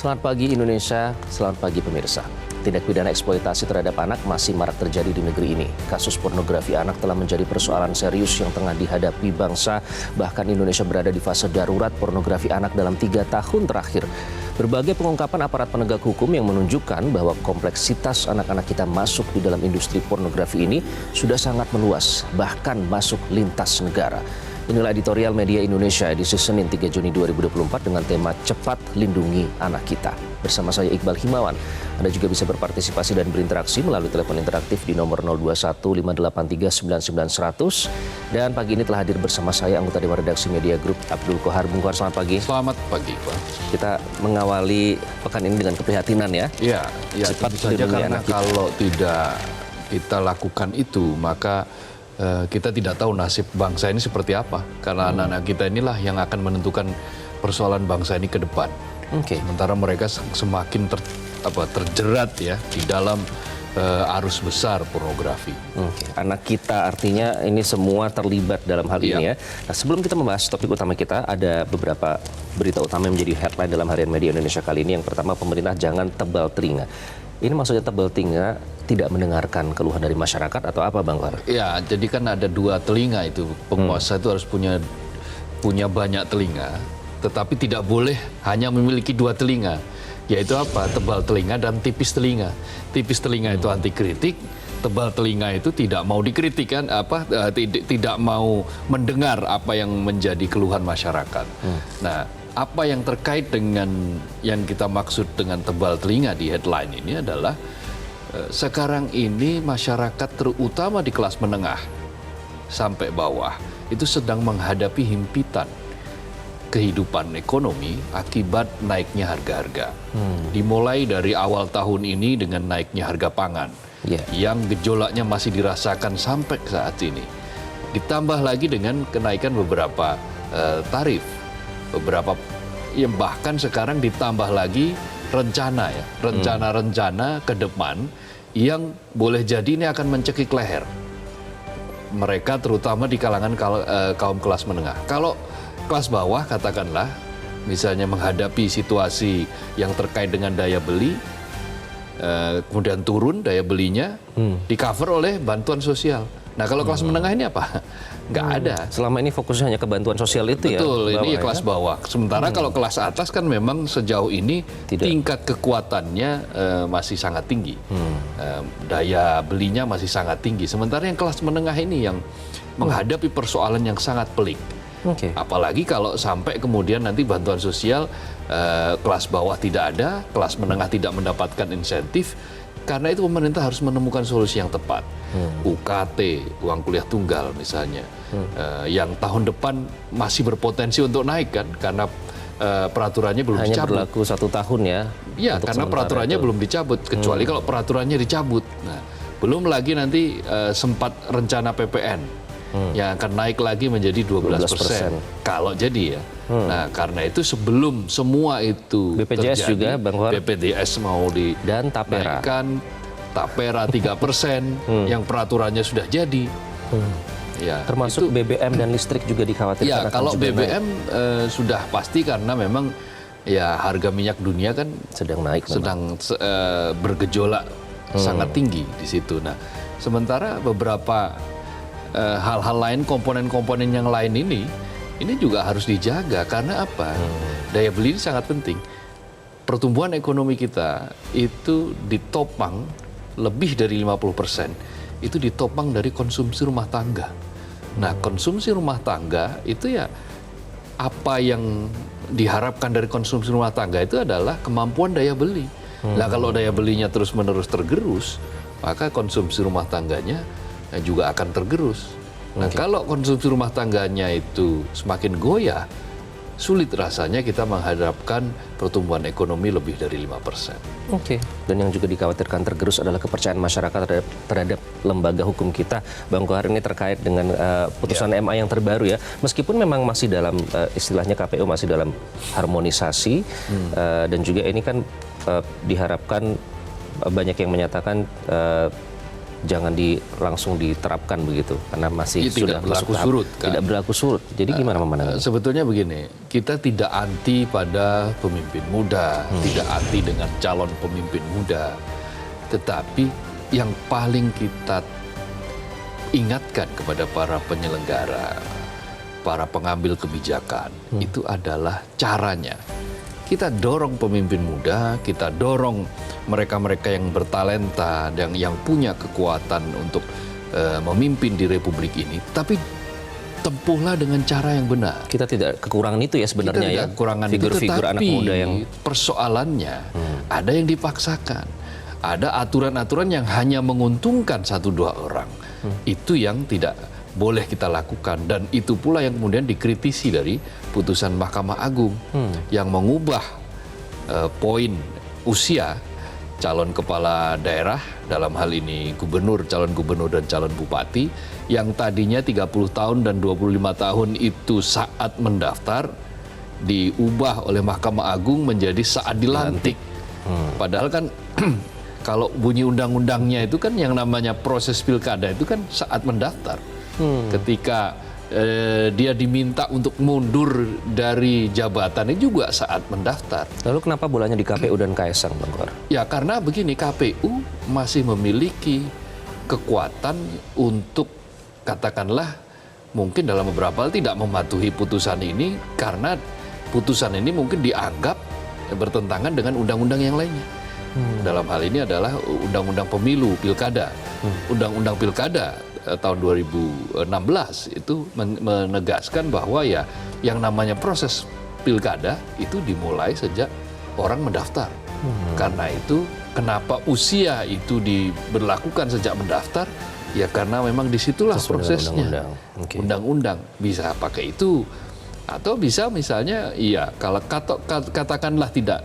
Selamat pagi Indonesia, selamat pagi pemirsa. Tindak pidana eksploitasi terhadap anak masih marak terjadi di negeri ini. Kasus pornografi anak telah menjadi persoalan serius yang tengah dihadapi bangsa. Bahkan Indonesia berada di fase darurat pornografi anak dalam 3 tahun terakhir. Berbagai pengungkapan aparat penegak hukum yang menunjukkan bahwa kompleksitas anak-anak kita masuk di dalam industri pornografi ini sudah sangat meluas, bahkan masuk lintas negara. Inilah editorial Media Indonesia edisi Senin 3 Juni 2024 dengan tema Cepat Lindungi Anak Kita. Bersama saya Iqbal Himawan. Anda juga bisa berpartisipasi dan berinteraksi melalui telepon interaktif di nomor 021-583-99-100. Dan pagi ini telah hadir bersama saya anggota Dewan Redaksi Media Group Abdul Kohar. Bung Kohar, selamat pagi. Selamat pagi, Pak. Kita mengawali pekan ini dengan keprihatinan ya. Iya, Cepat tentu saja lindungi karena anak kita. kalau tidak kita lakukan itu, maka kita tidak tahu nasib bangsa ini seperti apa. Karena anak-anak kita inilah yang akan menentukan persoalan bangsa ini ke depan. Sementara mereka semakin terjerat ya di dalam arus besar pornografi. Anak kita artinya ini semua terlibat dalam hal ini ya. Nah, sebelum kita membahas topik utama kita, ada beberapa berita utama yang menjadi headline dalam Harian Media Indonesia kali ini. Yang pertama, pemerintah jangan tebal telinga. Ini maksudnya tebal telinga tidak mendengarkan keluhan dari masyarakat atau apa, Bang Kohar? Ya, jadi kan ada 2 telinga itu. Penguasa itu harus punya banyak telinga, tetapi tidak boleh hanya memiliki 2 telinga. Yaitu apa? Tebal telinga dan tipis telinga. Tipis telinga itu anti kritik, tebal telinga itu tidak mau dikritik kan, tidak mau mendengar apa yang menjadi keluhan masyarakat. Nah, apa yang terkait dengan yang kita maksud dengan tebal telinga di headline ini adalah sekarang ini masyarakat terutama di kelas menengah sampai bawah itu sedang menghadapi himpitan kehidupan ekonomi akibat naiknya harga-harga. Dimulai dari awal tahun ini dengan naiknya harga pangan yang gejolaknya masih dirasakan sampai saat ini. Ditambah lagi dengan kenaikan beberapa tarif, beberapa yang bahkan sekarang ditambah lagi rencana ke depan yang boleh jadi ini akan mencekik leher mereka, terutama di kalangan kaum kelas menengah. Kalau kelas bawah katakanlah misalnya menghadapi situasi yang terkait dengan daya beli, kemudian turun daya belinya, di cover oleh bantuan sosial. Nah, kalau kelas menengah ini apa? Nggak ada. Selama ini fokusnya hanya ke bantuan sosial itu. Betul, ya? ini kelas bawah. Sementara kalau kelas atas kan memang sejauh ini tingkat kekuatannya masih sangat tinggi. Daya belinya masih sangat tinggi. Sementara yang kelas menengah ini yang menghadapi persoalan yang sangat pelik. Apalagi kalau sampai kemudian nanti bantuan sosial kelas bawah tidak ada, kelas menengah tidak mendapatkan insentif. Karena itu pemerintah harus menemukan solusi yang tepat. UKT, uang kuliah tunggal misalnya, yang tahun depan masih berpotensi untuk naik kan, karena peraturannya belum hanya dicabut. Hanya berlaku 1 tahun ya? Iya, karena peraturannya belum dicabut, kecuali kalau peraturannya dicabut. Nah, belum lagi nanti sempat rencana PPN yang akan naik lagi menjadi 12%. Kalau jadi ya. Nah, karena itu sebelum semua itu BPJS terjadi, juga, Bang Kohar, BPJS mau dan Tapera. Tapera 3% yang peraturannya sudah jadi. Ya, termasuk itu, BBM dan listrik juga dikhawatirkan. Ya, kalau BBM sudah pasti karena memang ya harga minyak dunia kan sedang naik, bergejolak sangat tinggi di situ. Nah, sementara beberapa hal-hal lain, komponen-komponen yang lain ini juga harus dijaga. Karena apa? Daya beli ini sangat penting. Pertumbuhan ekonomi kita itu ditopang lebih dari 50%. Itu ditopang dari konsumsi rumah tangga. Nah, konsumsi rumah tangga itu ya apa yang diharapkan dari konsumsi rumah tangga itu adalah kemampuan daya beli. Nah, kalau daya belinya terus-menerus tergerus, maka konsumsi rumah tangganya juga akan tergerus. Nah, kalau konsumsi rumah tangganya itu semakin goyah, sulit rasanya kita menghadapkan pertumbuhan ekonomi lebih dari 5%. Dan yang juga dikhawatirkan tergerus adalah kepercayaan masyarakat terhadap lembaga hukum kita. Bang Kohar, ini terkait dengan putusan MA yang terbaru ya. Meskipun memang masih dalam istilahnya KPU masih dalam harmonisasi dan juga ini kan diharapkan banyak yang menyatakan jangan langsung diterapkan begitu karena masih sudah tidak berlaku masuk tahap surut, kan? tidak berlaku surut. Jadi gimana memandangnya? Sebetulnya begini, kita tidak anti pada pemimpin muda, tidak anti dengan calon pemimpin muda. Tetapi yang paling kita ingatkan kepada para penyelenggara, para pengambil kebijakan, itu adalah caranya. Kita dorong pemimpin muda, kita dorong mereka-mereka yang bertalenta dan yang punya kekuatan untuk memimpin di Republik ini, tapi tempuhlah dengan cara yang benar. Kita tidak kekurangan itu ya sebenarnya, ya, kekurangan figur-figur itu, anak muda yang persoalannya ada yang dipaksakan, ada aturan-aturan yang hanya menguntungkan 1-2 orang. Itu yang tidak boleh kita lakukan, dan itu pula yang kemudian dikritisi dari putusan Mahkamah Agung yang mengubah poin usia calon kepala daerah, dalam hal ini gubernur, calon gubernur dan calon bupati, yang tadinya 30 tahun dan 25 tahun itu saat mendaftar, diubah oleh Mahkamah Agung menjadi saat dilantik. Padahal kan kalau bunyi undang-undangnya itu kan yang namanya proses pilkada itu kan saat mendaftar. Ketika dia diminta untuk mundur dari jabatannya juga saat mendaftar. Lalu kenapa bolanya di KPU dan Kaisang, Bang Kohar? Ya karena begini, KPU masih memiliki kekuatan untuk katakanlah mungkin dalam beberapa hal tidak mematuhi putusan ini karena putusan ini mungkin dianggap bertentangan dengan undang-undang yang lainnya. Dalam hal ini adalah undang-undang pemilu, pilkada. Undang-undang pilkada tahun 2016 itu menegaskan bahwa ya yang namanya proses pilkada itu dimulai sejak orang mendaftar. Karena itu kenapa usia itu diberlakukan sejak mendaftar? Ya karena memang disitulah prosesnya. Undang-undang bisa pakai itu atau bisa misalnya iya kalau katakanlah tidak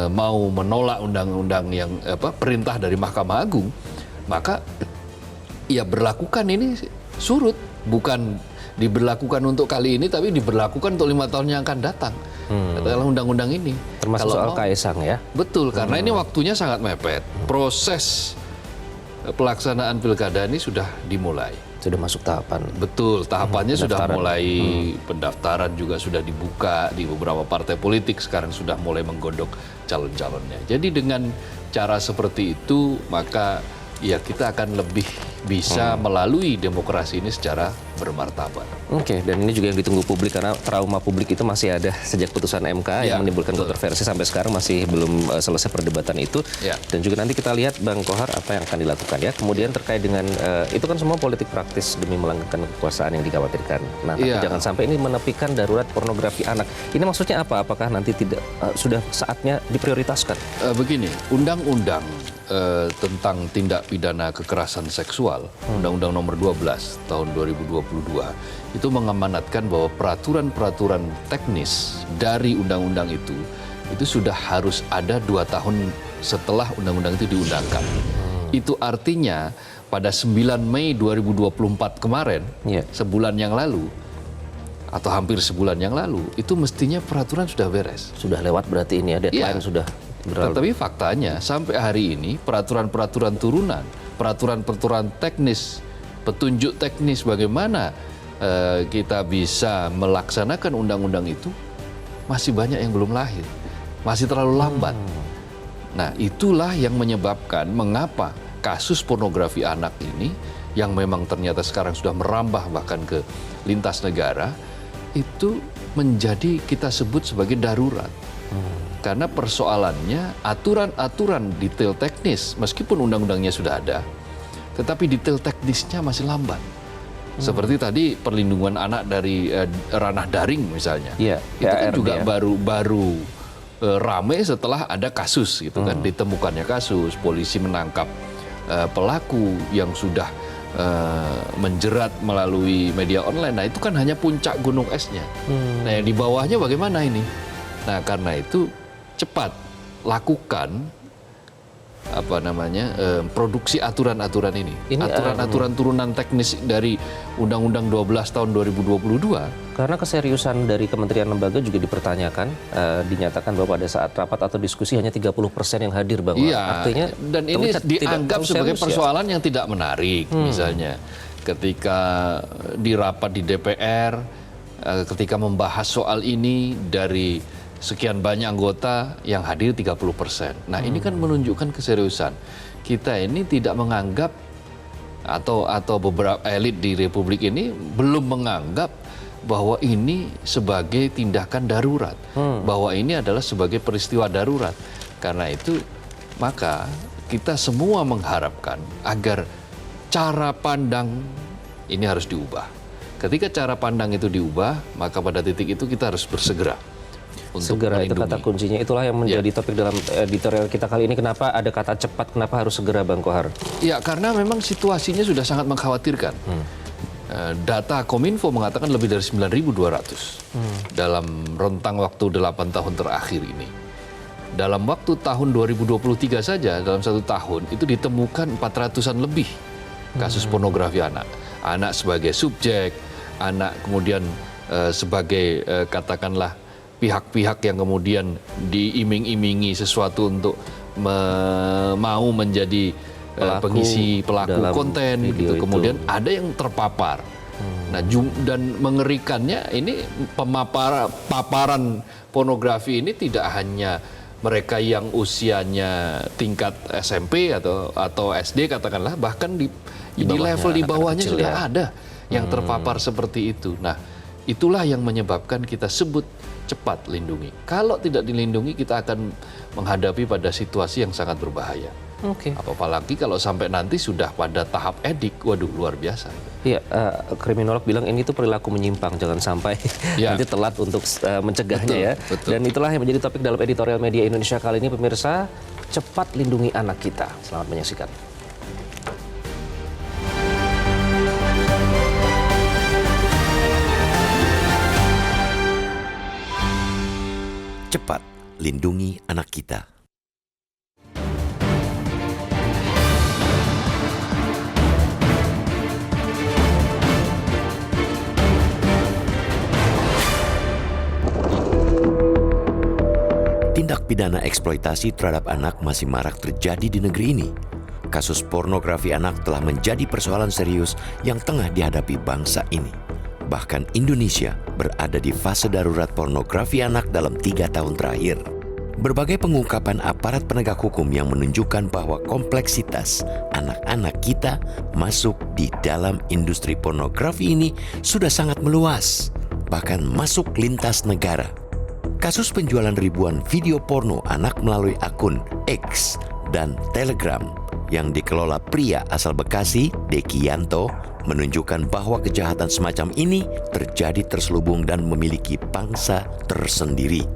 mau menolak undang-undang yang perintah dari Mahkamah Agung, maka ya berlakukan ini surut, bukan diberlakukan untuk kali ini tapi diberlakukan untuk 5 tahun yang akan datang. Adalah undang-undang ini. Termasuk kalau soal Kaisang ya? Betul, karena ini waktunya sangat mepet. Proses pelaksanaan pilkada ini sudah dimulai. Sudah masuk tahapan. Betul, tahapannya sudah pendaftaran. mulai, pendaftaran juga sudah dibuka di beberapa partai politik, sekarang sudah mulai menggodok calon-calonnya. Jadi dengan cara seperti itu, maka ya kita akan lebih bisa melalui demokrasi ini secara bermartabat. Oke, dan ini juga yang ditunggu publik karena trauma publik itu masih ada sejak putusan MK yang menimbulkan kontroversi sampai sekarang masih belum selesai perdebatan itu. Dan juga nanti kita lihat Bang Kohar apa yang akan dilakukan ya. Kemudian terkait dengan itu kan semua politik praktis demi melanggengkan kekuasaan yang dikhawatirkan. Nah, tapi jangan sampai ini menepikan darurat pornografi anak. Ini maksudnya apa? Apakah nanti tidak sudah saatnya diprioritaskan? Begini, undang-undang tentang tindak pidana kekerasan seksual, Undang-Undang Nomor 12 tahun 2022 itu mengamanatkan bahwa peraturan-peraturan teknis dari undang-undang itu sudah harus ada 2 tahun setelah undang-undang itu diundangkan. Itu artinya pada 9 Mei 2024 kemarin, sebulan yang lalu atau hampir sebulan yang lalu, itu mestinya peraturan sudah beres. Sudah lewat berarti ini ya, deadline sudah berlalu. Tetapi faktanya sampai hari ini peraturan-peraturan turunan, peraturan-peraturan teknis, petunjuk teknis bagaimana kita bisa melaksanakan undang-undang itu masih banyak yang belum lahir, masih terlalu lambat. Nah, itulah yang menyebabkan mengapa kasus pornografi anak ini yang memang ternyata sekarang sudah merambah bahkan ke lintas negara itu menjadi kita sebut sebagai darurat. Karena persoalannya aturan-aturan detail teknis meskipun undang-undangnya sudah ada, tetapi detail teknisnya masih lambat. Seperti tadi perlindungan anak dari ranah daring misalnya, itu kan juga baru rame setelah ada kasus gitu kan, ditemukannya kasus, polisi menangkap pelaku yang sudah menjerat melalui media online. Nah itu kan hanya puncak gunung esnya. Nah yang di bawahnya bagaimana ini? Nah karena itu cepat lakukan produksi aturan-aturan ini. Ini, Aturan-aturan turunan teknis dari Undang-Undang 12 tahun 2022. Karena keseriusan dari kementerian lembaga juga dipertanyakan, dinyatakan bahwa pada saat rapat atau diskusi hanya 30% yang hadir, Bang. Iya, artinya dan ini dianggap sebagai persoalan yang tidak menarik. Misalnya ketika di rapat di DPR, ketika membahas soal ini dari sekian banyak anggota yang hadir 30%. Nah, ini kan menunjukkan keseriusan. Kita ini tidak menganggap atau beberapa elit di Republik ini belum menganggap bahwa ini sebagai tindakan darurat, bahwa ini adalah sebagai peristiwa darurat. Karena itu, maka kita semua mengharapkan agar cara pandang ini harus diubah. Ketika cara pandang itu diubah, maka pada titik itu kita harus bersegera untuk segera melindungi. itu kata kuncinya. Itulah yang menjadi topik dalam editorial kita kali ini. Kenapa ada kata cepat, kenapa harus segera, Bang Kohar? Ya, karena memang situasinya sudah sangat mengkhawatirkan. Data Kominfo mengatakan lebih dari 9.200 dalam rentang waktu 8 tahun terakhir ini. Dalam waktu tahun 2023 saja, dalam 1 tahun, itu ditemukan 400-an lebih kasus pornografi anak. Anak sebagai subjek, anak kemudian sebagai katakanlah pihak-pihak yang kemudian diiming-imingi sesuatu untuk mau menjadi pengisi pelaku konten gitu. Kemudian ada yang terpapar. Nah, dan mengerikannya ini paparan pornografi ini tidak hanya mereka yang usianya tingkat SMP atau SD katakanlah, bahkan di level di bawahnya sudah ada yang terpapar seperti itu. Nah, itulah yang menyebabkan kita sebut cepat lindungi. Kalau tidak dilindungi, kita akan menghadapi pada situasi yang sangat berbahaya. Oke. Apalagi kalau sampai nanti sudah pada tahap edik, waduh luar biasa. Iya, kriminolog bilang ini tuh perilaku menyimpang, jangan sampai nanti telat untuk mencegahnya, ya. Betul. Dan itulah yang menjadi topik dalam editorial Media Indonesia kali ini, pemirsa. Cepat lindungi anak kita. Selamat menyaksikan. Cepat lindungi anak kita. Tindak pidana eksploitasi terhadap anak masih marak terjadi di negeri ini. Kasus pornografi anak telah menjadi persoalan serius yang tengah dihadapi bangsa ini. Bahkan Indonesia berada di fase darurat pornografi anak dalam 3 tahun terakhir. Berbagai pengungkapan aparat penegak hukum yang menunjukkan bahwa kompleksitas anak-anak kita masuk di dalam industri pornografi ini sudah sangat meluas, bahkan masuk lintas negara. Kasus penjualan ribuan video porno anak melalui akun X dan Telegram yang dikelola pria asal Bekasi, Deki Yanto, menunjukkan bahwa kejahatan semacam ini terjadi terselubung dan memiliki pangsa tersendiri.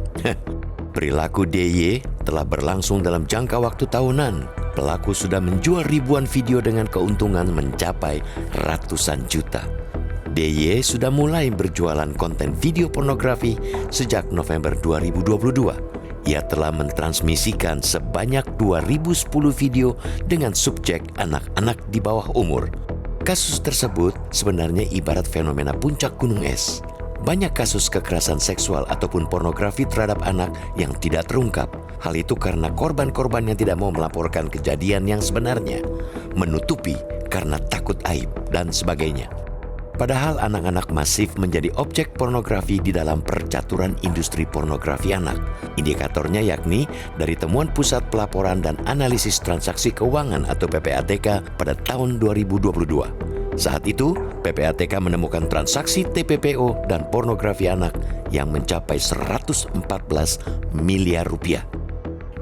Perilaku DY telah berlangsung dalam jangka waktu tahunan. Pelaku sudah menjual ribuan video dengan keuntungan mencapai ratusan juta. DY sudah mulai berjualan konten video pornografi sejak November 2022. Ia telah mentransmisikan sebanyak 2010 video dengan subjek anak-anak di bawah umur. Kasus tersebut sebenarnya ibarat fenomena puncak gunung es. Banyak kasus kekerasan seksual ataupun pornografi terhadap anak yang tidak terungkap. Hal itu karena korban-korban yang tidak mau melaporkan kejadian yang sebenarnya, menutupi karena takut aib, dan sebagainya. Padahal anak-anak masif menjadi objek pornografi di dalam percaturan industri pornografi anak. Indikatornya yakni dari temuan Pusat Pelaporan dan Analisis Transaksi Keuangan atau PPATK pada tahun 2022. Saat itu, PPATK menemukan transaksi TPPO dan pornografi anak yang mencapai 114 miliar rupiah.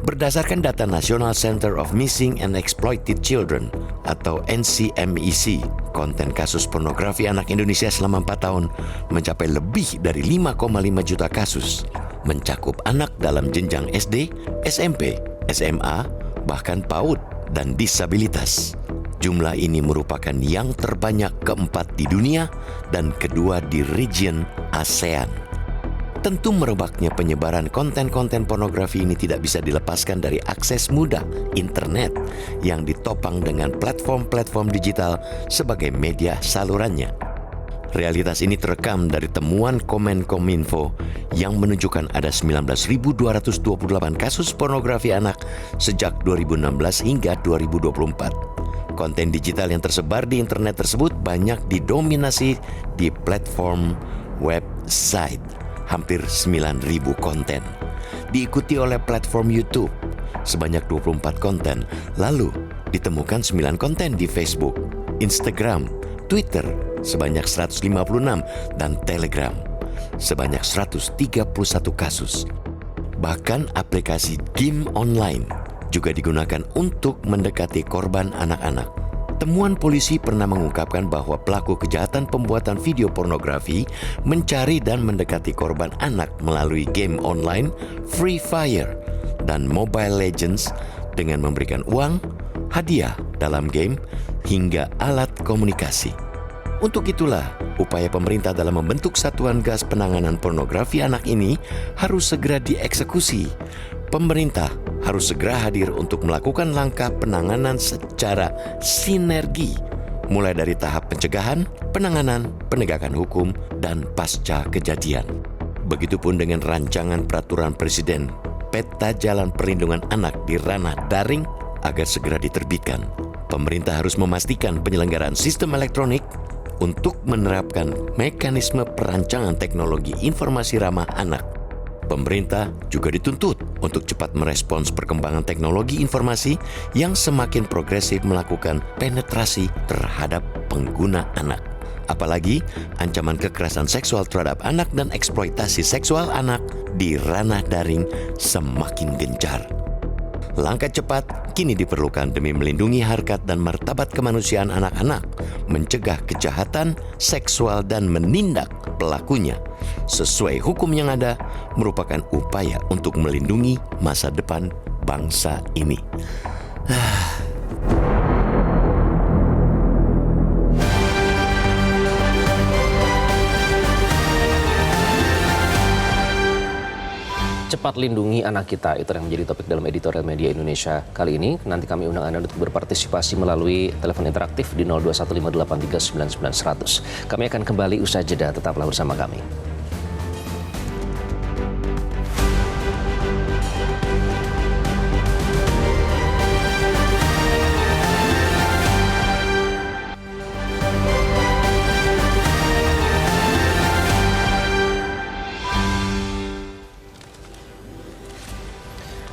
Berdasarkan data National Center of Missing and Exploited Children atau NCMEC, konten kasus pornografi anak Indonesia selama 4 tahun mencapai lebih dari 5,5 juta kasus, mencakup anak dalam jenjang SD, SMP, SMA, bahkan PAUD dan disabilitas. Jumlah ini merupakan yang terbanyak keempat di dunia dan kedua di region ASEAN. Tentu merebaknya penyebaran konten-konten pornografi ini tidak bisa dilepaskan dari akses mudah internet yang ditopang dengan platform-platform digital sebagai media salurannya. Realitas ini terekam dari temuan Kemenkominfo yang menunjukkan ada 19.228 kasus pornografi anak sejak 2016 hingga 2024. Konten digital yang tersebar di internet tersebut banyak didominasi di platform website, hampir 9.000 konten. Diikuti oleh platform YouTube, sebanyak 24 konten. Lalu ditemukan 9 konten di Facebook, Instagram, Twitter, sebanyak 156, dan Telegram, sebanyak 131 kasus. Bahkan aplikasi game online juga digunakan untuk mendekati korban anak-anak. Temuan polisi pernah mengungkapkan bahwa pelaku kejahatan pembuatan video pornografi mencari dan mendekati korban anak melalui game online Free Fire dan Mobile Legends dengan memberikan uang, hadiah dalam game, hingga alat komunikasi. Untuk itulah, upaya pemerintah dalam membentuk Satuan Gas Penanganan Pornografi Anak ini harus segera dieksekusi. Pemerintah harus segera hadir untuk melakukan langkah penanganan secara sinergi, mulai dari tahap pencegahan, penanganan, penegakan hukum, dan pasca kejadian. Begitupun dengan rancangan peraturan Presiden Peta Jalan Perlindungan Anak di ranah daring agar segera diterbitkan. Pemerintah harus memastikan penyelenggaraan sistem elektronik untuk menerapkan mekanisme perancangan teknologi informasi ramah anak. Pemerintah juga dituntut untuk cepat merespons perkembangan teknologi informasi yang semakin progresif melakukan penetrasi terhadap pengguna anak. Apalagi ancaman kekerasan seksual terhadap anak dan eksploitasi seksual anak di ranah daring semakin gencar. Langkah cepat kini diperlukan demi melindungi harkat dan martabat kemanusiaan anak-anak, mencegah kejahatan seksual dan menindak pelakunya. Sesuai hukum yang ada, merupakan upaya untuk melindungi masa depan bangsa ini. Cepat lindungi anak kita, itu yang menjadi topik dalam editorial Media Indonesia kali ini. Nanti kami undang Anda untuk berpartisipasi melalui telepon interaktif di 0215839900. Kami akan kembali usai jeda, tetaplah bersama kami.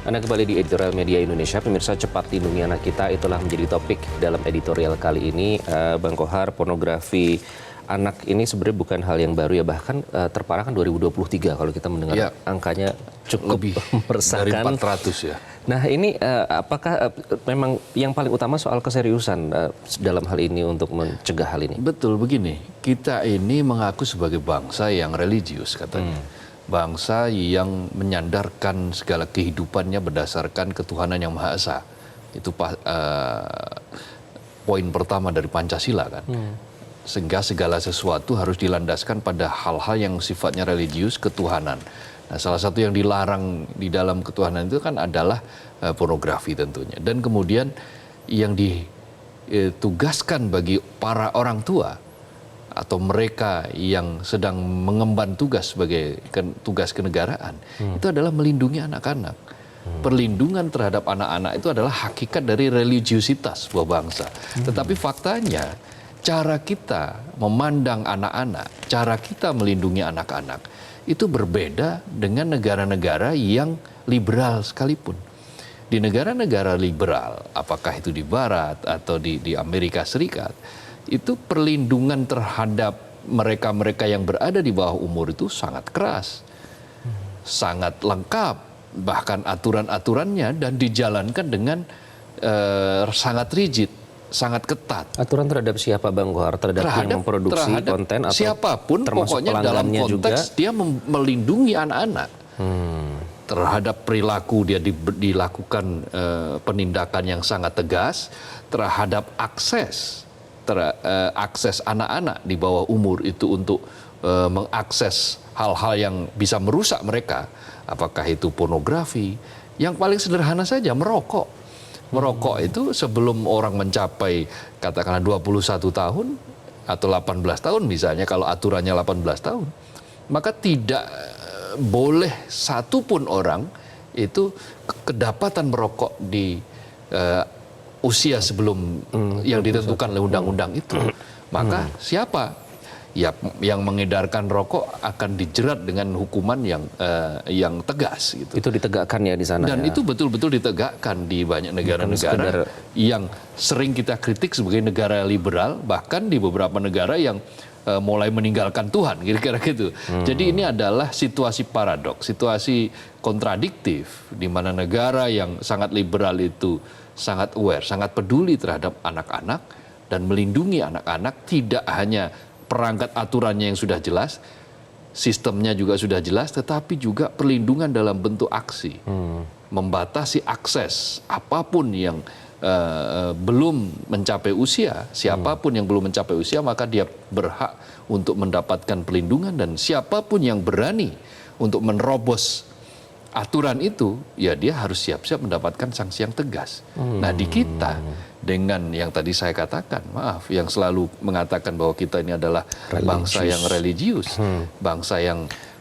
Anda kembali di editorial Media Indonesia. Pemirsa, cepat lindungi anak kita, itulah menjadi topik dalam editorial kali ini. Bang Kohar, pornografi anak ini sebenarnya bukan hal yang baru ya, bahkan terparah kan 2023 kalau kita mendengar angkanya cukup lebih meresahkan. dari 400 ya. Nah ini apakah memang yang paling utama soal keseriusan dalam hal ini untuk mencegah hal ini? Betul, begini, kita ini mengaku sebagai bangsa yang religius katanya. Bangsa yang menyandarkan segala kehidupannya berdasarkan ketuhanan yang Maha Esa. Itu poin pertama dari Pancasila kan. Sehingga segala sesuatu harus dilandaskan pada hal-hal yang sifatnya religius, ketuhanan. Nah, salah satu yang dilarang di dalam ketuhanan itu kan adalah pornografi tentunya. Dan kemudian yang ditugaskan bagi para orang tua atau mereka yang sedang mengemban tugas sebagai tugas kenegaraan, itu adalah melindungi anak-anak. Perlindungan terhadap anak-anak itu adalah hakikat dari religiusitas sebuah bangsa. Tetapi faktanya, cara kita memandang anak-anak, cara kita melindungi anak-anak, itu berbeda dengan negara-negara yang liberal sekalipun. Di negara-negara liberal, apakah itu di Barat atau di Amerika Serikat, itu perlindungan terhadap mereka-mereka yang berada di bawah umur itu sangat keras, sangat lengkap, bahkan aturan-aturannya dan dijalankan dengan sangat rigid, sangat ketat. Aturan terhadap siapa Bang Kohar? Terhadap yang memproduksi konten atau siapapun, termasuk pokoknya dalam konteks juga? Dia melindungi anak-anak. Terhadap perilaku dia dilakukan penindakan yang sangat tegas, terhadap akses akses anak-anak di bawah umur itu untuk mengakses hal-hal yang bisa merusak mereka, apakah itu pornografi, yang paling sederhana saja merokok. Merokok itu sebelum orang mencapai katakanlah 21 tahun atau 18 tahun misalnya, kalau aturannya 18 tahun, maka tidak boleh satupun orang itu kedapatan merokok di usia sebelum yang ditentukan oleh undang-undang itu. Maka siapa yang mengedarkan rokok akan dijerat dengan hukuman yang tegas gitu. Itu ditegakkan ya di sana. Dan ya? itu betul-betul ditegakkan di banyak negara-negara yang sering kita kritik sebagai negara liberal, bahkan di beberapa negara yang mulai meninggalkan Tuhan, kira-kira gitu. Jadi ini adalah situasi paradoks, situasi kontradiktif, di mana negara yang sangat liberal itu sangat aware, sangat peduli terhadap anak-anak dan melindungi anak-anak, tidak hanya perangkat aturannya yang sudah jelas, sistemnya juga sudah jelas, tetapi juga perlindungan dalam bentuk aksi, membatasi akses apapun yang belum mencapai usia, siapapun yang belum mencapai usia maka dia berhak untuk mendapatkan perlindungan, dan siapapun yang berani untuk menerobos aturan itu, ya dia harus siap-siap mendapatkan sanksi yang tegas. Nah di kita, dengan yang tadi saya katakan, maaf, yang selalu mengatakan bahwa kita ini adalah bangsa yang religius, bangsa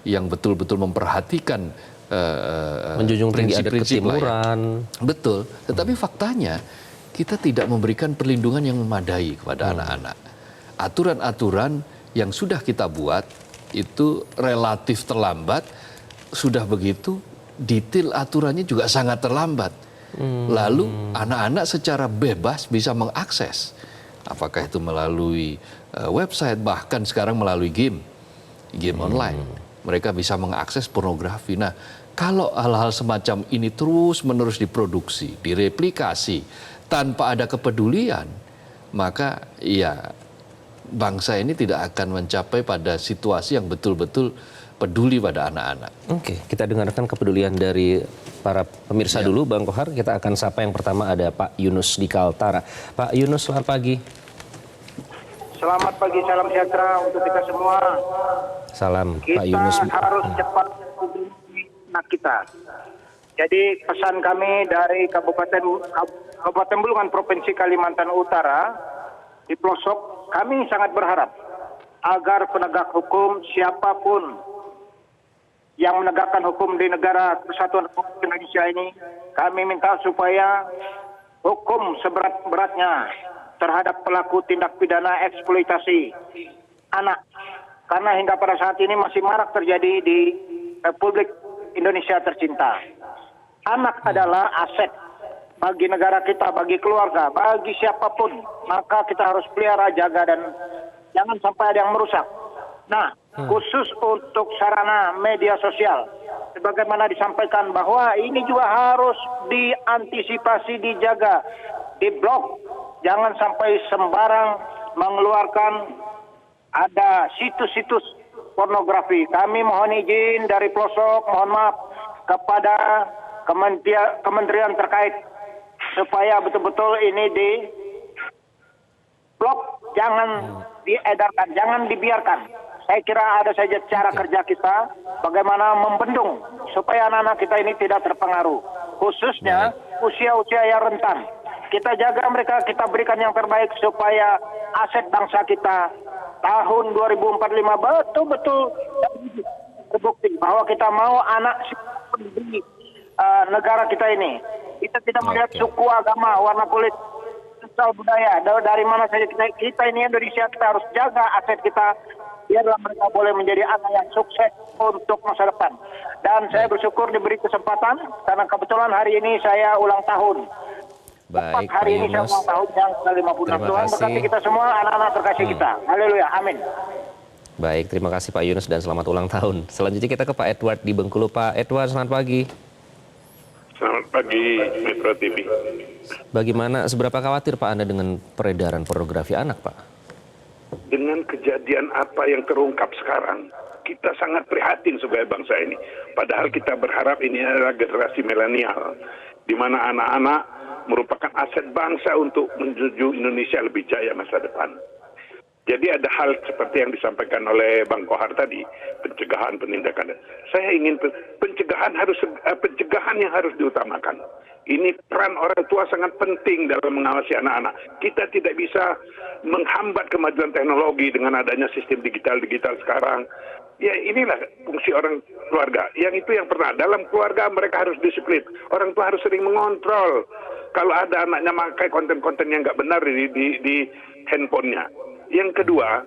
yang betul-betul memperhatikan menjunjung tinggi adat prinsip-prinsip ketimuran. Betul, tetapi faktanya kita tidak memberikan perlindungan yang memadai kepada anak-anak. Aturan-aturan yang sudah kita buat itu relatif terlambat, sudah begitu detail aturannya juga sangat terlambat. Lalu anak-anak secara bebas bisa mengakses, apakah itu melalui website, bahkan sekarang melalui game online. Mereka bisa mengakses pornografi. Nah, kalau hal-hal semacam ini terus-menerus diproduksi, direplikasi, tanpa ada kepedulian, maka ya bangsa ini tidak akan mencapai pada situasi yang betul-betul peduli pada anak-anak. Oke, kita dengarkan kepedulian dari para pemirsa dulu, Bang Kohar. Kita akan sapa yang pertama, ada Pak Yunus di Kaltara. Pak Yunus, selamat pagi. Selamat pagi, salam sejahtera untuk kita semua. Salam, Kita Pak Yunus. harus cepat menghubungi anak kita. Jadi pesan kami dari Kabupaten Bulungan, Provinsi Kalimantan Utara, di pelosok, kami sangat berharap agar penegak hukum siapapun yang menegakkan hukum di negara Kesatuan Republik Indonesia ini, kami minta supaya hukum seberat-beratnya terhadap pelaku tindak pidana eksploitasi anak. Karena hingga pada saat ini masih marak terjadi di Republik Indonesia tercinta. Anak adalah aset bagi negara kita, bagi keluarga, bagi siapapun. Maka kita harus pelihara, jaga, dan jangan sampai ada yang merusak. Nah, khusus untuk sarana media sosial, sebagaimana disampaikan bahwa ini juga harus diantisipasi, dijaga, diblok. Jangan sampai sembarang mengeluarkan ada situs-situs pornografi. Kami mohon izin dari pelosok, mohon maaf kepada kementerian terkait supaya betul-betul ini di blok, jangan diedarkan, jangan dibiarkan. Saya kira ada saja cara kerja kita bagaimana membendung supaya anak-anak kita ini tidak terpengaruh, khususnya usia-usia yang rentan. Kita jaga mereka, kita berikan yang terbaik supaya aset bangsa kita tahun 2045 betul-betul terbukti bahwa kita mau anak di negara kita ini. Kita tidak melihat suku, agama, warna kulit, asal budaya, dari mana saja kita ini Indonesia, kita harus jaga aset kita biarlah mereka boleh menjadi anak yang sukses untuk masa depan. Dan saya bersyukur diberi kesempatan karena kebetulan hari ini saya ulang tahun. Baik, hari ini saya Yunus. ulang tahun yang ke-56. Tuhan berkati kita semua, anak-anak terkasih kita. Haleluya, amin. Baik, terima kasih Pak Yunus dan selamat ulang tahun. Selanjutnya kita ke Pak Edward di Bengkulu. Pak Edward, selamat pagi. Selamat pagi, Metro TV. Bagaimana, seberapa khawatir Pak Anda dengan peredaran pornografi anak, Pak? Dengan kejadian apa yang terungkap sekarang, kita sangat prihatin sebagai bangsa ini. Padahal kita berharap ini adalah generasi milenial, di mana anak-anak merupakan aset bangsa untuk menuju Indonesia lebih jaya masa depan. Jadi ada hal seperti yang disampaikan oleh Bang Kohar tadi, pencegahan, penindakan. Saya ingin pencegahan yang harus diutamakan. Ini peran orang tua sangat penting dalam mengawasi anak-anak. Kita tidak bisa menghambat kemajuan teknologi dengan adanya sistem digital sekarang. Ya inilah fungsi orang keluarga. Yang itu yang pernah. Dalam keluarga mereka harus disiplin. Orang tua harus sering mengontrol. Kalau ada anaknya memakai konten-konten yang nggak benar di handphonenya. Yang kedua,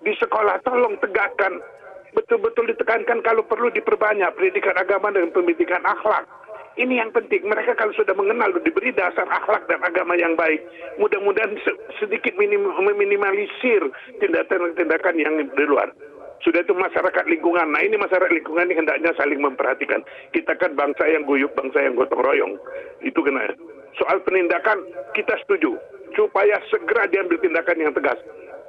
di sekolah tolong tegakkan, betul-betul ditekankan kalau perlu diperbanyak pendidikan agama dan pendidikan akhlak. Ini yang penting. Mereka kalau sudah mengenal, diberi dasar akhlak dan agama yang baik, mudah-mudahan sedikit meminimalisir tindakan-tindakan yang di luar. Sudah itu masyarakat lingkungan. Nah ini masyarakat lingkungan ini hendaknya saling memperhatikan. Kita kan bangsa yang guyup, bangsa yang gotong royong. Itu kena. Soal penindakan kita setuju supaya segera diambil tindakan yang tegas.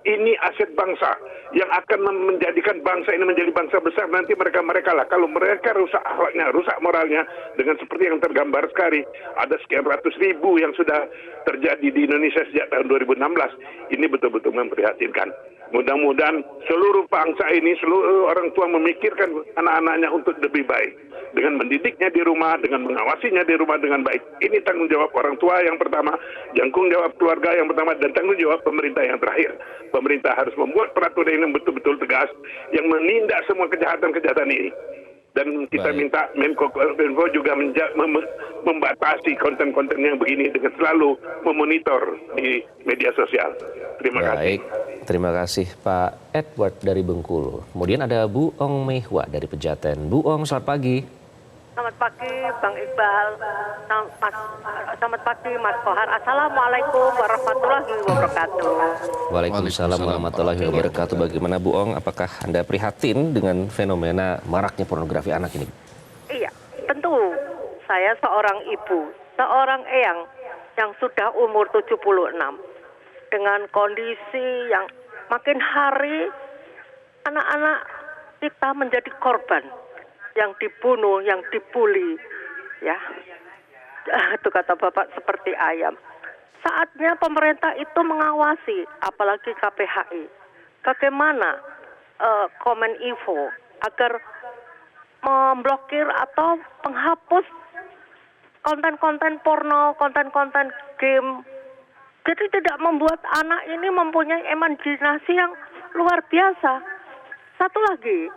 Ini aset bangsa yang akan menjadikan bangsa ini menjadi bangsa besar. Nanti mereka lah. Kalau mereka rusak akhlaknya, rusak moralnya, dengan seperti yang tergambar sekali, ada sekian ratus ribu yang sudah terjadi di Indonesia sejak tahun 2016. Ini betul-betul memprihatinkan. Mudah-mudahan seluruh bangsa ini, seluruh orang tua memikirkan anak-anaknya untuk lebih baik. Dengan mendidiknya di rumah, dengan mengawasinya di rumah dengan baik. Ini tanggung jawab orang tua yang pertama, tanggung jawab keluarga yang pertama, dan tanggung jawab pemerintah yang terakhir. Pemerintah harus membuat peraturan yang betul-betul tegas, yang menindak semua kejahatan-kejahatan ini. Dan kita minta Menko juga membatasi konten-konten yang begini dengan selalu memonitor di media sosial. Terima kasih. Terima kasih Pak Edward dari Bengkulu. Kemudian ada Bu Ong Mehwa dari Pejaten. Bu Ong, selamat pagi. Selamat pagi Bang Iqbal, selamat pagi Mas Kohar. Assalamualaikum warahmatullahi wabarakatuh. Waalaikumsalam warahmatullahi wabarakatuh. Bagaimana Bu Ong, apakah Anda prihatin dengan fenomena maraknya pornografi anak ini? Iya, tentu. Saya seorang ibu, seorang eyang yang sudah umur 76. Dengan kondisi yang makin hari anak-anak kita menjadi korban. Yang dibunuh, yang dibully, ya, itu kata Bapak seperti ayam. Saatnya pemerintah itu mengawasi, apalagi KPHI, bagaimana Kominfo agar memblokir atau menghapus konten-konten porno, konten-konten game. Jadi tidak membuat anak ini mempunyai imajinasi yang luar biasa. Satu lagi,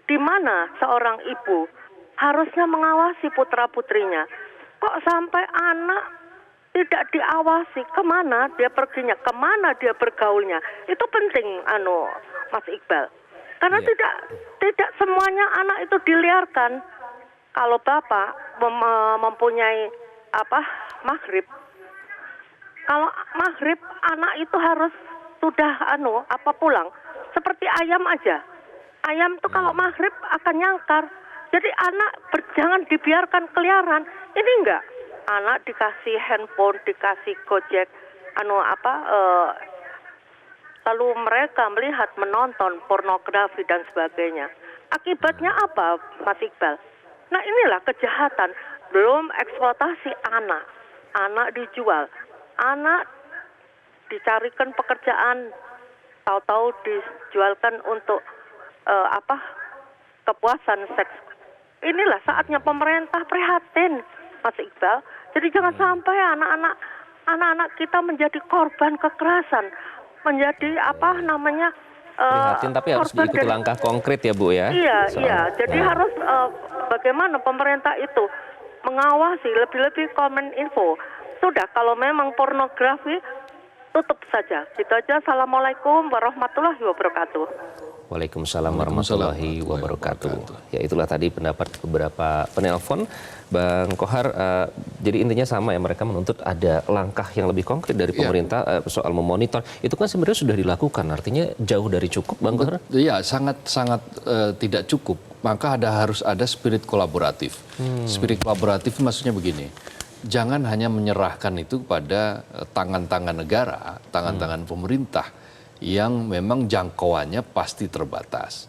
di mana seorang ibu harusnya mengawasi putra-putrinya. Kok sampai anak tidak diawasi, kemana dia perginya, kemana dia bergaulnya. Itu penting, Mas Iqbal. Karena tidak semuanya anak itu diliarkan. Kalau Bapak mempunyai maghrib, kalau maghrib anak itu harus sudah pulang. Seperti ayam aja. Ayam tuh kalau maghrib akan nyangkar. Jadi anak jangan dibiarkan keliaran. Ini enggak. Anak dikasih handphone, dikasih Gojek, lalu mereka melihat, menonton pornografi dan sebagainya. Akibatnya apa, Mas Iqbal? Nah inilah kejahatan. Belum eksploitasi anak. Anak dijual. Anak dicarikan pekerjaan. Tahu-tahu dijualkan untuk kepuasan seks. Inilah saatnya pemerintah prihatin, Mas Iqbal. Jadi jangan sampai anak-anak kita menjadi korban kekerasan, menjadi prihatin, tapi harus diikuti langkah konkret ya Bu ya. Iya. Jadi harus bagaimana pemerintah itu mengawasi lebih-lebih Kominfo. Sudah kalau memang pornografi tutup saja. Gitu aja. Assalamualaikum warahmatullahi wabarakatuh. Waalaikumsalam warahmatullahi wabarakatuh. Ya itulah tadi pendapat beberapa penelpon. Bang Kohar, jadi intinya sama ya, mereka menuntut ada langkah yang lebih konkret dari pemerintah soal memonitor. Itu kan sebenarnya sudah dilakukan, artinya jauh dari cukup, Bang Kohar? Iya, sangat tidak cukup. Maka harus ada spirit kolaboratif. Spirit kolaboratif maksudnya begini, jangan hanya menyerahkan itu kepada tangan-tangan negara, tangan-tangan pemerintah, yang memang jangkauannya pasti terbatas.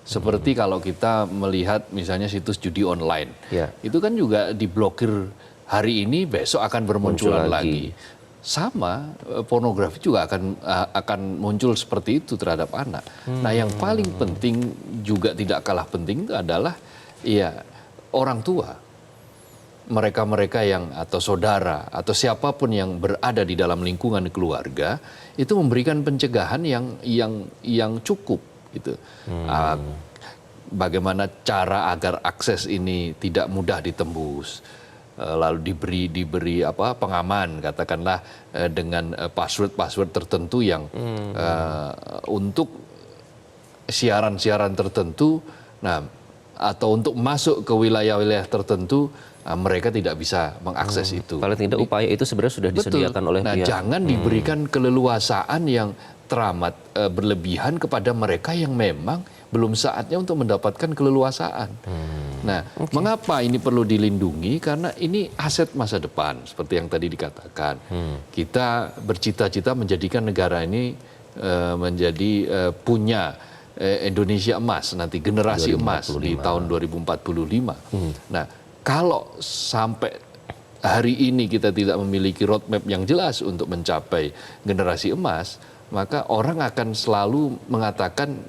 Seperti kalau kita melihat misalnya situs judi online, itu kan juga diblokir hari ini besok akan bermunculan Muncul lagi. Sama pornografi juga akan muncul seperti itu terhadap anak. Nah, yang paling penting juga tidak kalah penting itu adalah ya orang tua. Mereka-mereka yang atau saudara atau siapapun yang berada di dalam lingkungan keluarga itu memberikan pencegahan yang cukup gitu. Bagaimana cara agar akses ini tidak mudah ditembus, lalu diberi pengaman katakanlah dengan password tertentu yang untuk siaran-siaran tertentu, nah atau untuk masuk ke wilayah-wilayah tertentu mereka tidak bisa mengakses itu. Paling tidak upaya itu sebenarnya sudah disediakan oleh nah, pihak. jangan diberikan keleluasaan yang teramat berlebihan kepada mereka yang memang belum saatnya untuk mendapatkan keleluasaan. Nah, mengapa ini perlu dilindungi? Karena ini aset masa depan, seperti yang tadi dikatakan. Kita bercita-cita menjadikan negara ini menjadi punya Indonesia emas, nanti generasi emas di tahun 2045. Nah, kalau sampai hari ini kita tidak memiliki roadmap yang jelas untuk mencapai generasi emas, maka orang akan selalu mengatakan,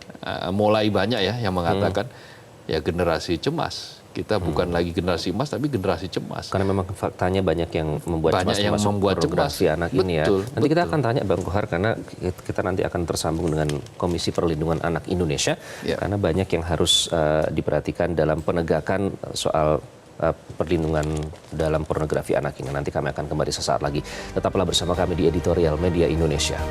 mulai banyak ya yang mengatakan, ya generasi cemas. Kita bukan lagi generasi emas, tapi generasi cemas. Karena memang faktanya banyak yang membuat Banyak cemas yang termasuk membuat pornografi cemas. anak ini ya. Betul, Nanti kita betul. akan tanya Bang Kohar, karena kita nanti akan tersambung dengan Komisi Perlindungan Anak Indonesia. Ya. Karena banyak yang harus diperhatikan dalam penegakan soal perlindungan dalam pornografi anak ini. Nanti kami akan kembali sesaat lagi. Tetaplah bersama kami di Editorial Media Indonesia.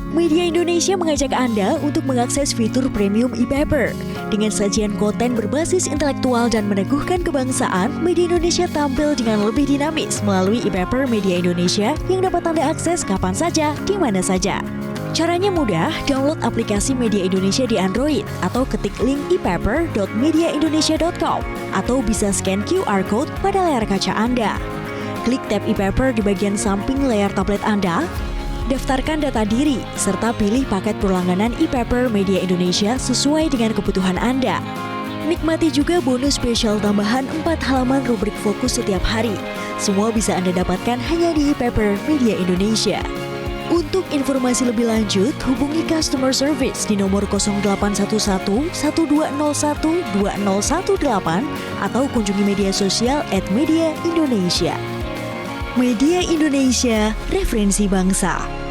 Media Indonesia mengajak Anda untuk mengakses fitur premium e-paper. Dengan sajian konten berbasis intelektual dan meneguhkan kebangsaan, Media Indonesia tampil dengan lebih dinamis melalui e-paper Media Indonesia yang dapat Anda akses kapan saja, di mana saja. Caranya mudah, download aplikasi Media Indonesia di Android atau ketik link epaper.mediaindonesia.com atau bisa scan QR code pada layar kaca Anda. Klik tab e-paper di bagian samping layar tablet Anda. Daftarkan data diri, serta pilih paket berlangganan e-paper Media Indonesia sesuai dengan kebutuhan Anda. Nikmati juga bonus spesial tambahan 4 halaman rubrik fokus setiap hari. Semua bisa Anda dapatkan hanya di e-paper Media Indonesia. Untuk informasi lebih lanjut, hubungi customer service di nomor 0811 1201 2018 atau kunjungi media sosial @Media Indonesia. Media Indonesia, referensi bangsa.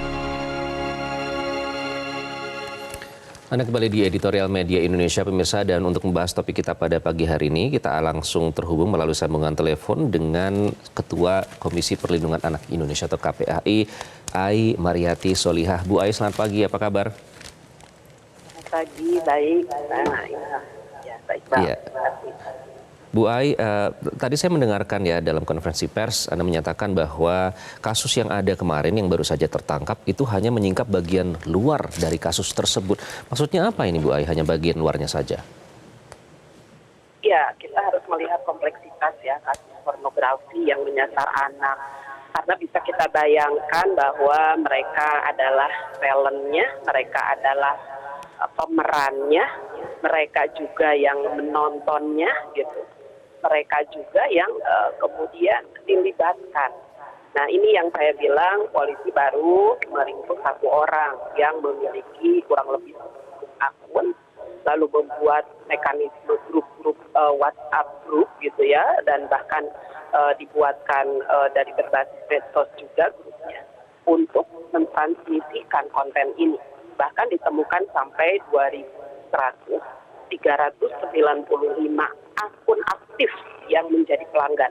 Anda kembali di Editorial Media Indonesia, pemirsa, dan untuk membahas topik kita pada pagi hari ini, kita langsung terhubung melalui sambungan telepon dengan Ketua Komisi Perlindungan Anak Indonesia atau KPAI, Ai Mariati Solihah. Bu Ai, selamat pagi, apa kabar? Selamat pagi, baik. Ya, baik, Bang. Iya. Bu Ai, tadi saya mendengarkan ya dalam konferensi pers Anda menyatakan bahwa kasus yang ada kemarin yang baru saja tertangkap itu hanya menyingkap bagian luar dari kasus tersebut. Maksudnya apa ini Bu Ai? Hanya bagian luarnya saja? Ya, kita harus melihat kompleksitas ya kasus pornografi yang menyasar anak. Karena bisa kita bayangkan bahwa mereka adalah talentnya, mereka adalah pemerannya, mereka juga yang menontonnya gitu. Mereka juga yang kemudian dilibatkan. Nah, ini yang saya bilang polisi baru meringkus 1 orang yang memiliki kurang lebih 10 akun, lalu membuat mekanisme grup-grup WhatsApp group gitu ya, dan bahkan dibuatkan dari berbasis medsos juga grupnya untuk mentransmisikan konten ini. Bahkan ditemukan sampai 395 akun aktif yang menjadi pelanggan.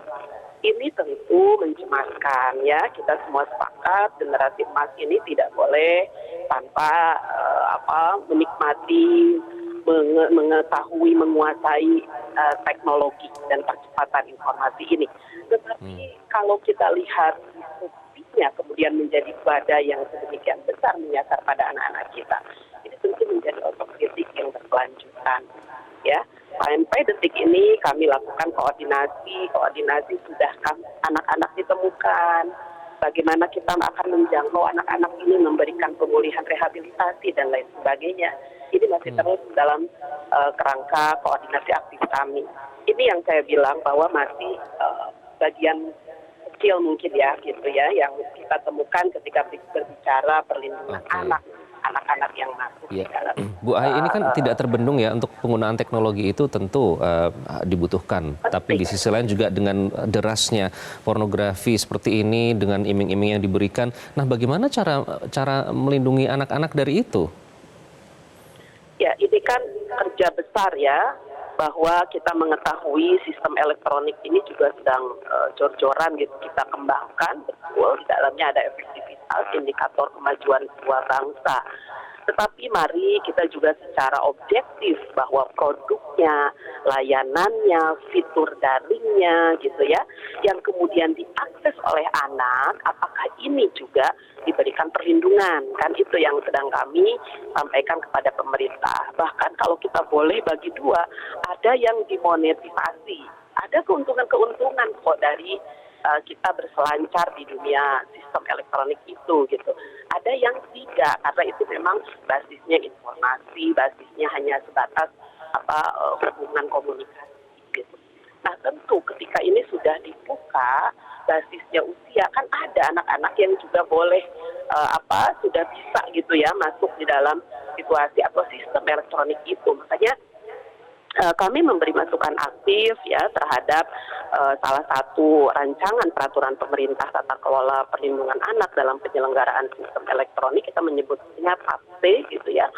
Ini tentu mencemaskan ya. Kita semua sepakat generasi emas ini tidak boleh tanpa menikmati, mengetahui, menguasai teknologi dan percepatan informasi ini. Tetapi kalau kita lihat publiknya kemudian menjadi badai yang sedemikian besar menyasar pada anak-anak kita, ini tentu menjadi otokritik yang berkelanjutan. sampai detik ini kami lakukan koordinasi sudah anak-anak ditemukan. Bagaimana kita akan menjangkau anak-anak ini, memberikan pemulihan rehabilitasi dan lain sebagainya. Ini masih terus dalam kerangka koordinasi aktif kami. Ini yang saya bilang bahwa masih bagian kecil mungkin ya gitu ya yang kita temukan ketika berbicara perlindungan anak-anak yang masuk di dalam. Bu Ai, ini kan tidak terbendung ya, untuk penggunaan teknologi itu tentu dibutuhkan. Tapi di sisi lain juga dengan derasnya pornografi seperti ini, dengan iming-iming yang diberikan. Nah, bagaimana cara melindungi anak-anak dari itu? Ya, ini kan kerja besar ya, bahwa kita mengetahui sistem elektronik ini juga sedang jor-joran gitu kita kembangkan, betul, di dalamnya ada efektivitas, indikator kemajuan sebuah bangsa. Tetapi mari kita juga secara objektif bahwa produknya, layanannya, fitur daringnya gitu ya, yang kemudian diakses oleh anak, apakah ini juga diberikan perlindungan? Kan itu yang sedang kami sampaikan kepada pemerintah. Bahkan kalau kita boleh bagi dua, ada yang dimonetisasi, ada keuntungan-keuntungan kok dari kita berselancar di dunia sistem elektronik itu gitu. Ada yang tidak, karena itu memang basisnya informasi, basisnya hanya sebatas hubungan komunikasi gitu. Nah, tentu ketika ini sudah dibuka basisnya usia, kan ada anak-anak yang juga boleh sudah bisa gitu ya masuk di dalam situasi atau sistem elektronik itu. Makanya kami memberi masukan aktif ya terhadap salah satu rancangan peraturan pemerintah tata kelola perlindungan anak dalam penyelenggaraan sistem elektronik, kita menyebutnya PAPT gitu ya.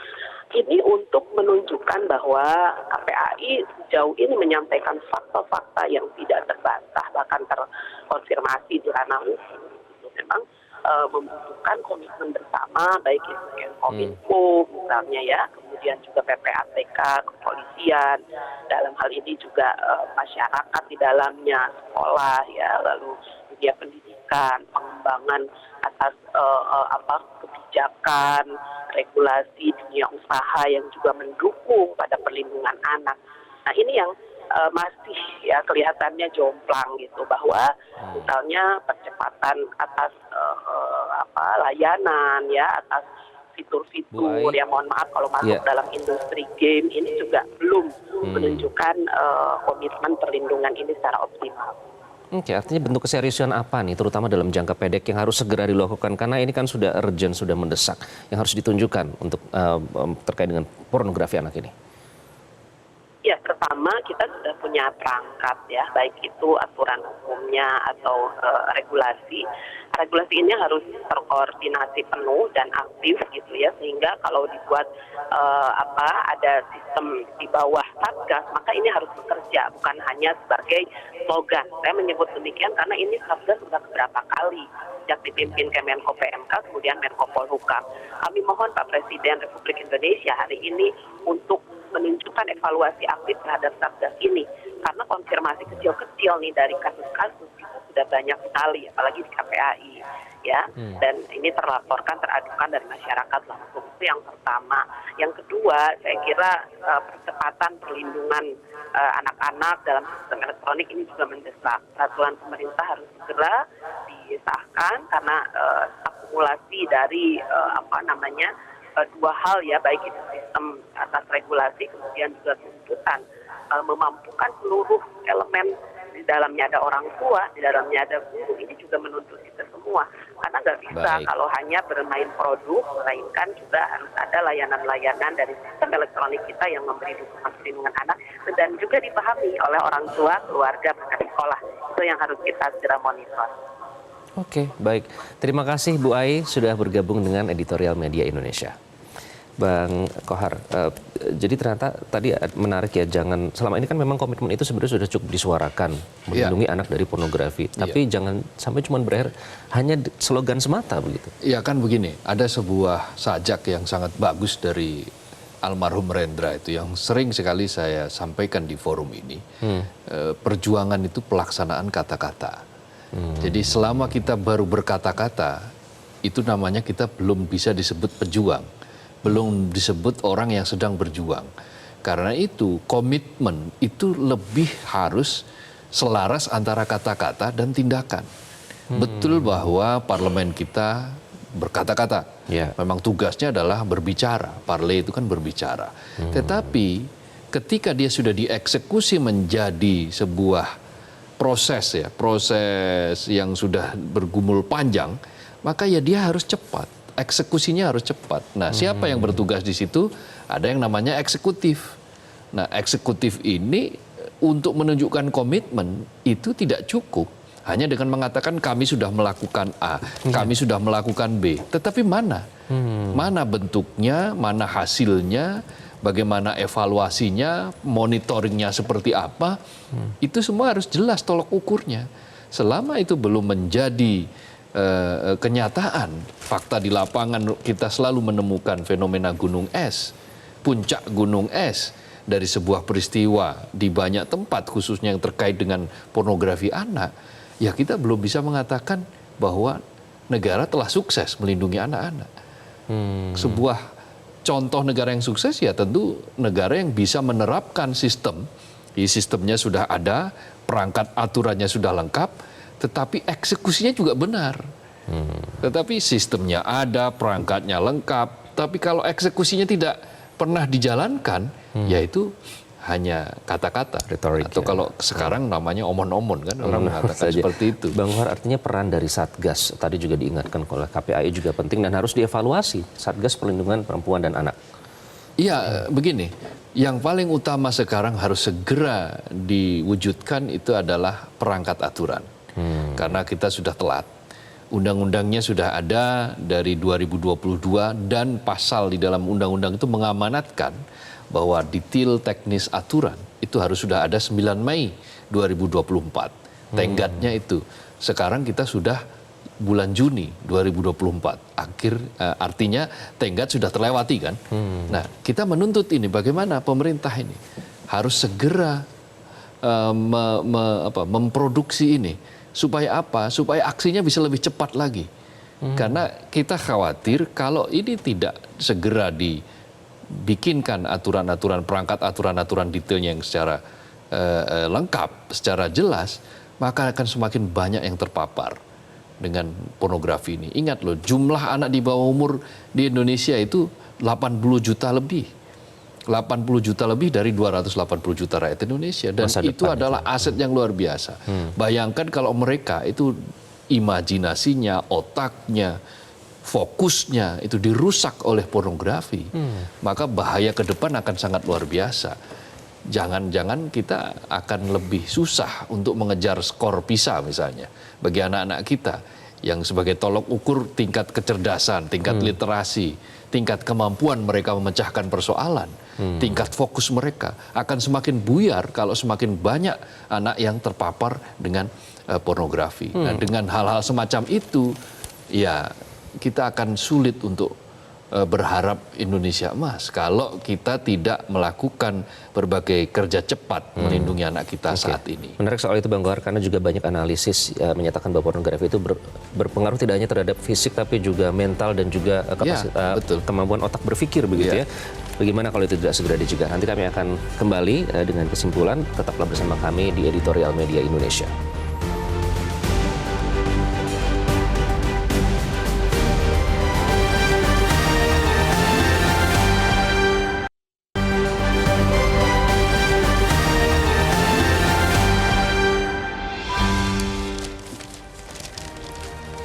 Ini untuk menunjukkan bahwa KPAI sejauh ini menyampaikan fakta-fakta yang tidak terbantah, bahkan terkonfirmasi di ranah hukum. Itu memang membutuhkan komitmen bersama, baik itu Menkominfo misalnya ya, kemudian juga PPATK, kepolisian, dalam hal ini juga masyarakat di dalamnya, sekolah ya, lalu dunia pendidikan, pengembangan atas kebijakan, regulasi dunia usaha yang juga mendukung pada perlindungan anak. Nah, ini yang masih ya kelihatannya jomplang gitu, bahwa misalnya percepatan atas layanan ya, atas fitur-fitur ya, mohon maaf kalau masuk dalam industri game ini juga belum menunjukkan komitmen perlindungan ini secara optimal. Oke, artinya bentuk keseriusan apa nih, terutama dalam jangka pendek yang harus segera dilakukan, karena ini kan sudah urgent, sudah mendesak, yang harus ditunjukkan untuk terkait dengan pornografi anak ini? Ya, pertama kita sudah punya perangkat ya, baik itu aturan hukumnya atau regulasi. Regulasi ini harus terkoordinasi penuh dan aktif gitu ya, sehingga kalau dibuat ada sistem di bawah Satgas, maka ini harus bekerja, bukan hanya sebagai slogan. Saya menyebut demikian karena ini Satgas sudah beberapa kali sejak dipimpin Kemenko PMK, kemudian Menko Polhukam. Kami mohon Pak Presiden Republik Indonesia hari ini untuk menunjukkan evaluasi aktif terhadap Satgas ini, karena konfirmasi kecil-kecil nih dari kasus-kasus itu sudah banyak sekali, apalagi di KPAI ya, dan ini teradukan dari masyarakat langsung. Itu yang pertama. Yang kedua, saya kira percepatan perlindungan anak-anak dalam sistem elektronik ini juga mendesak. Peraturan pemerintah harus segera disahkan karena akumulasi dari dua hal ya, baik itu sistem atas regulasi, kemudian juga tuntutan memampukan seluruh elemen. Di dalamnya ada orang tua, di dalamnya ada guru, ini juga menuntut kita semua. Karena nggak bisa kalau hanya bermain produk, melainkan juga harus ada layanan-layanan dari sistem elektronik kita yang memberi dukungan perlindungan anak, dan juga dipahami oleh orang tua, keluarga, bahkan sekolah. Itu yang harus kita segera monitor. Oke, baik. Terima kasih Bu Ai sudah bergabung dengan Editorial Media Indonesia. Bang Kohar, jadi ternyata tadi menarik ya, jangan, selama ini kan memang komitmen itu sebenarnya sudah cukup disuarakan, melindungi anak dari pornografi, tapi jangan sampai cuma berakhir hanya slogan semata begitu. Iya kan begini, ada sebuah sajak yang sangat bagus dari almarhum Rendra itu yang sering sekali saya sampaikan di forum ini. Perjuangan itu pelaksanaan kata-kata. Jadi selama kita baru berkata-kata, itu namanya kita belum bisa disebut pejuang. Belum disebut orang yang sedang berjuang. Karena itu komitmen itu lebih harus selaras antara kata-kata dan tindakan. Betul bahwa parlemen kita berkata-kata. Ya. Memang tugasnya adalah berbicara. Parle itu kan berbicara. Tetapi ketika dia sudah dieksekusi menjadi sebuah proses ya, proses yang sudah bergumul panjang, maka ya dia harus cepat. Eksekusinya harus cepat. Nah, siapa yang bertugas di situ? Ada yang namanya eksekutif. Nah, eksekutif ini untuk menunjukkan komitmen itu tidak cukup hanya dengan mengatakan kami sudah melakukan A, kami sudah melakukan B. Tetapi mana? Mana bentuknya, mana hasilnya, bagaimana evaluasinya, monitoringnya seperti apa, itu semua harus jelas tolok ukurnya. Selama itu belum menjadi kenyataan, fakta di lapangan kita selalu menemukan fenomena gunung es, puncak gunung es dari sebuah peristiwa di banyak tempat, khususnya yang terkait dengan pornografi anak, ya kita belum bisa mengatakan bahwa negara telah sukses melindungi anak-anak. Sebuah contoh negara yang sukses ya tentu negara yang bisa menerapkan sistem, sistemnya sudah ada, perangkat aturannya sudah lengkap, tetapi eksekusinya juga benar. Tetapi sistemnya ada, perangkatnya lengkap, tapi kalau eksekusinya tidak pernah dijalankan, yaitu hanya kata-kata. Atau kalau sekarang namanya omon-omon kan, orang mengatakan seperti itu. Bang Kohar, artinya peran dari Satgas, tadi juga diingatkan oleh KPAI juga penting dan harus dievaluasi. Satgas Perlindungan Perempuan dan Anak. Iya, begini. Yang paling utama sekarang harus segera diwujudkan itu adalah perangkat aturan. Karena kita sudah telat. Undang-undangnya sudah ada dari 2022 dan pasal di dalam undang-undang itu mengamanatkan bahwa detail teknis aturan itu harus sudah ada 9 Mei 2024. Tenggatnya itu. Sekarang kita sudah bulan Juni 2024. Artinya tenggat sudah terlewati kan. Nah, kita menuntut ini bagaimana pemerintah ini harus segera memproduksi ini. Supaya apa? Supaya aksinya bisa lebih cepat lagi. Karena kita khawatir kalau ini tidak segera dibikinkan aturan-aturan, perangkat aturan-aturan detailnya yang secara lengkap, secara jelas, maka akan semakin banyak yang terpapar dengan pornografi ini. Ingat loh, jumlah anak di bawah umur di Indonesia itu 80 juta lebih. 80 juta lebih dari 280 juta rakyat Indonesia. Dan itu adalah aset yang luar biasa. Bayangkan kalau mereka itu imajinasinya, otaknya, fokusnya itu dirusak oleh pornografi, maka bahaya ke depan akan sangat luar biasa. Jangan-jangan kita akan lebih susah untuk mengejar skor PISA misalnya bagi anak-anak kita yang sebagai tolok ukur tingkat kecerdasan, tingkat literasi, tingkat kemampuan mereka memecahkan persoalan, tingkat fokus mereka akan semakin buyar kalau semakin banyak anak yang terpapar dengan pornografi. Nah, dengan hal-hal semacam itu, ya kita akan sulit untuk berharap Indonesia emas kalau kita tidak melakukan berbagai kerja cepat melindungi anak kita saat ini. Menarik soal itu Bang Kohar, karena juga banyak analisis menyatakan bahwa pornografi itu berpengaruh tidak hanya terhadap fisik tapi juga mental dan juga kemampuan otak berpikir begitu ya. Bagaimana kalau itu tidak segera dicegah? Nanti kami akan kembali dengan kesimpulan. Tetaplah bersama kami di Editorial Media Indonesia.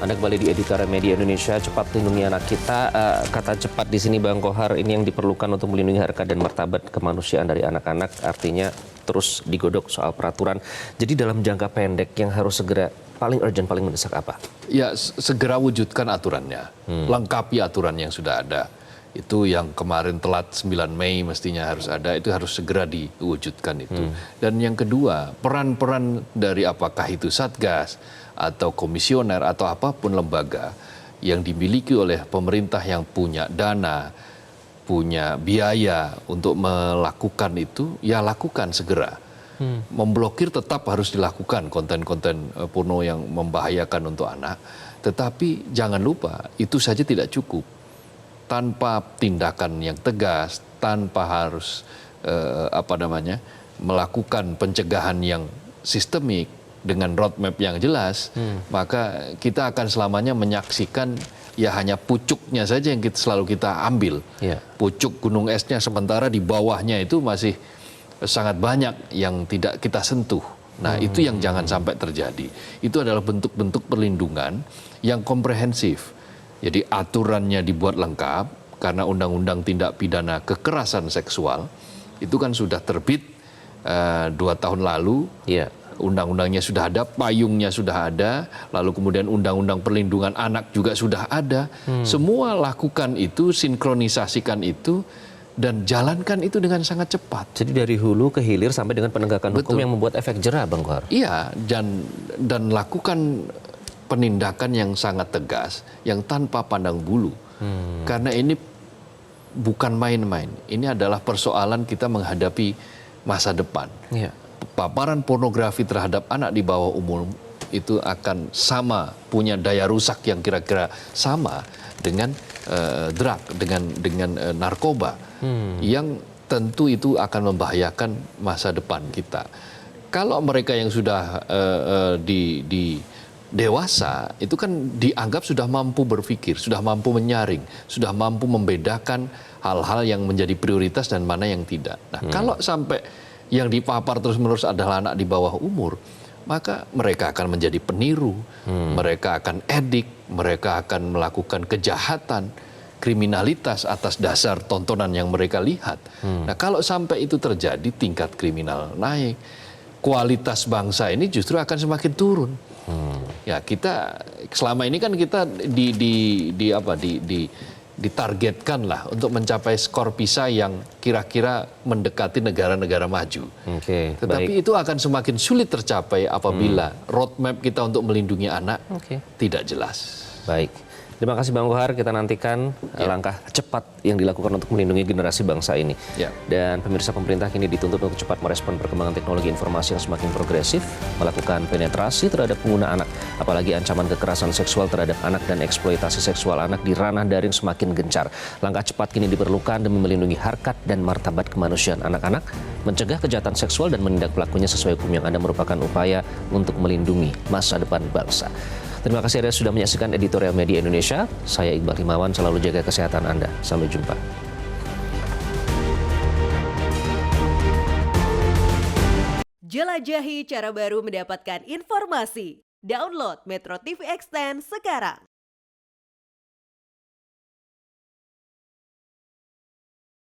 Anda kembali di Editorial Media Indonesia, cepat lindungi anak kita. Kata cepat di sini Bang Kohar, ini yang diperlukan untuk melindungi harkat dan martabat kemanusiaan dari anak-anak, artinya terus digodok soal peraturan. Jadi dalam jangka pendek yang harus segera, paling urgent, paling mendesak apa? Ya, segera wujudkan aturannya, lengkapi aturan yang sudah ada. Itu yang kemarin telat 9 Mei mestinya harus ada, itu harus segera diwujudkan itu. Dan yang kedua, peran-peran dari apakah itu Satgas, atau komisioner atau apapun lembaga yang dimiliki oleh pemerintah yang punya dana, punya biaya untuk melakukan itu, ya lakukan segera. Memblokir tetap harus dilakukan konten-konten porno yang membahayakan untuk anak, tetapi jangan lupa itu saja tidak cukup. Tanpa tindakan yang tegas, tanpa harus melakukan pencegahan yang sistemik dengan roadmap yang jelas, maka kita akan selamanya menyaksikan ya hanya pucuknya saja yang selalu kita ambil. Iya. Pucuk gunung esnya, sementara di bawahnya itu masih sangat banyak yang tidak kita sentuh. Nah, itu yang jangan sampai terjadi. Itu adalah bentuk-bentuk perlindungan yang komprehensif. Jadi aturannya dibuat lengkap, karena Undang-Undang Tindak Pidana Kekerasan Seksual itu kan sudah terbit 2 tahun lalu. Iya. Undang-undangnya sudah ada, payungnya sudah ada, lalu kemudian Undang-Undang Perlindungan Anak juga sudah ada. Semua lakukan itu, sinkronisasikan itu, dan jalankan itu dengan sangat cepat. Jadi dari hulu ke hilir sampai dengan penegakan hukum Betul. yang membuat efek jera, Bang Kohar. Iya, dan lakukan penindakan yang sangat tegas, yang tanpa pandang bulu. Karena ini bukan main-main. Ini adalah persoalan kita menghadapi masa depan. Iya. Paparan pornografi terhadap anak di bawah umur itu akan sama, punya daya rusak yang kira-kira sama dengan drug, dengan narkoba, yang tentu itu akan membahayakan masa depan kita. Kalau mereka yang sudah di dewasa itu kan dianggap sudah mampu berpikir, sudah mampu menyaring, sudah mampu membedakan hal-hal yang menjadi prioritas dan mana yang tidak. Nah, kalau sampai yang dipapar terus-menerus adalah anak di bawah umur, maka mereka akan menjadi peniru, mereka akan edik, mereka akan melakukan kejahatan, kriminalitas atas dasar tontonan yang mereka lihat. Nah, kalau sampai itu terjadi, tingkat kriminal naik, kualitas bangsa ini justru akan semakin turun. Ya, kita selama ini kan kita ditargetkan lah untuk mencapai skor PISA yang kira-kira mendekati negara-negara maju. Oke, Tetapi baik. itu akan semakin sulit tercapai apabila roadmap kita untuk melindungi anak tidak jelas. Baik. Terima kasih Bang Kohar, kita nantikan langkah cepat yang dilakukan untuk melindungi generasi bangsa ini. Ya. Dan pemirsa, pemerintah kini dituntut untuk cepat merespon perkembangan teknologi informasi yang semakin progresif, melakukan penetrasi terhadap pengguna anak, apalagi ancaman kekerasan seksual terhadap anak dan eksploitasi seksual anak di ranah daring semakin gencar. Langkah cepat kini diperlukan demi melindungi harkat dan martabat kemanusiaan anak-anak, mencegah kejahatan seksual dan menindak pelakunya sesuai hukum yang ada merupakan upaya untuk melindungi masa depan bangsa. Terima kasih Anda sudah menyaksikan Editorial Media Indonesia. Saya Iqbal Himawan, selalu jaga kesehatan Anda. Sampai jumpa. Jelajahi cara baru mendapatkan informasi. Download Metro TV Extend sekarang.